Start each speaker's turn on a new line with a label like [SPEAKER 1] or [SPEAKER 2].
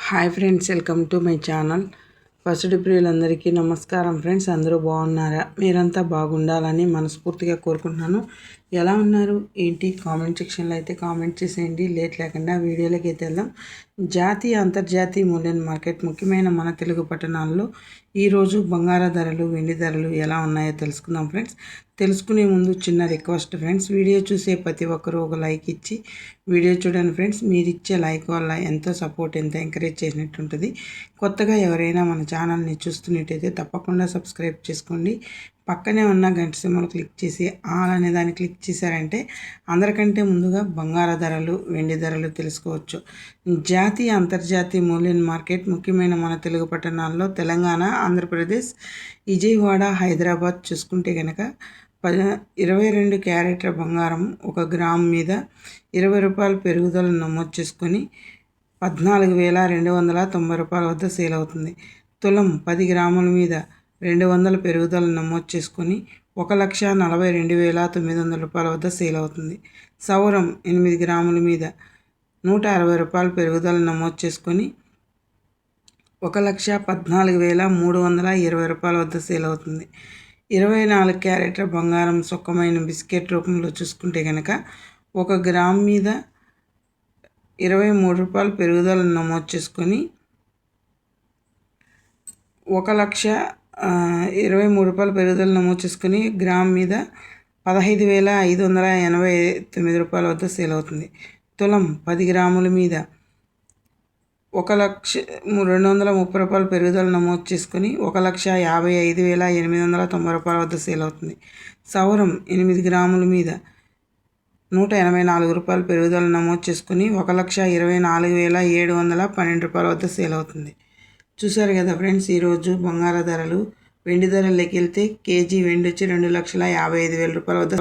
[SPEAKER 1] Hi friends, welcome to my channel. పసుడి ప్రియులందరికీ నమస్కారం ఫ్రెండ్స్. అందరూ బాగున్నారా? మీరంతా బాగుండాలని మనస్ఫూర్తిగా కోరుకుంటున్నాను. ఎలా ఉన్నారు ఏంటి కామెంట్ సెక్షన్లో అయితే కామెంట్ చేసేయండి. లేట్ లేకుండా వీడియోలోకి అయితే వెళ్దాం. జాతీయ అంతర్జాతీయ మూల్యం మార్కెట్ ముఖ్యమైన మన తెలుగు పట్టణాల్లో ఈరోజు బంగారు ధరలు, వెండి ధరలు ఎలా ఉన్నాయో తెలుసుకుందాం ఫ్రెండ్స్. తెలుసుకునే ముందు చిన్న రిక్వెస్ట్ ఫ్రెండ్స్, వీడియో చూసే ప్రతి ఒక్కరూ ఒక లైక్ ఇచ్చి వీడియో చూడండి ఫ్రెండ్స్. మీరు ఇచ్చే లైక్ వల్ల ఎంతో సపోర్ట్, ఎంతో ఎంకరేజ్ చేసినట్టు ఉంటుంది. కొత్తగా ఎవరైనా మన ఛానల్ని చూస్తున్నట్టయితే తప్పకుండా సబ్స్క్రైబ్ చేసుకోండి. పక్కనే ఉన్న గంట సింబల్ క్లిక్ చేసి ఆల్ అనే దాన్ని క్లిక్ చేశారంటే అందరికంటే ముందుగా బంగారు ధరలు, వెండి ధరలు తెలుసుకోవచ్చు. జాతీయ అంతర్జాతీయ మూల్యం మార్కెట్ ముఖ్యమైన మన తెలుగు పట్టణాల్లో తెలంగాణ, ఆంధ్రప్రదేశ్, విజయవాడ, హైదరాబాద్ చూసుకుంటే కనుక 22 క్యారెట్ల బంగారం 1 గ్రాము మీద 20 రూపాయల పెరుగుదల నమోదు చేసుకొని 14,290 రూపాయల వద్ద సేల్ అవుతుంది. తులం 10 గ్రాముల మీద 200 పెరుగుదల నమోదు చేసుకొని 1,42,900 రూపాయల వద్ద సేల్ అవుతుంది. సౌరం 8 గ్రాముల మీద 160 రూపాయల పెరుగుదల నమోదు చేసుకొని 1,14,320 రూపాయల వద్ద సేల్ అవుతుంది. 24 క్యారెట్ల బంగారం సుఖమైన బిస్కెట్ రూపంలో చూసుకుంటే కనుక 1 గ్రాము మీద 23 రూపాయల పెరుగుదల నమోదు చేసుకొని 1,23 రూపాయల పెరుగుదల నమోదు చేసుకొని గ్రామ్ మీద 15,589 రూపాయల వద్ద సేల్ అవుతుంది. తులం 10 గ్రాముల మీద 1,230 రూపాయల పెరుగుదల నమోదు చేసుకొని 1,55,890 రూపాయల వద్ద సేల్ అవుతుంది. సౌరం 8 గ్రాముల మీద 184 రూపాయల పెరుగుదల నమోదు చేసుకుని 1,24,712 రూపాయల వద్ద సేల్ అవుతుంది. చూశారు కదా ఫ్రెండ్స్, ఈరోజు బంగారు ధరలు, వెండి ధరలు లెక్కెళ్తే కేజీ వెండి వచ్చి 2,55,000 రూపాయల వద్ద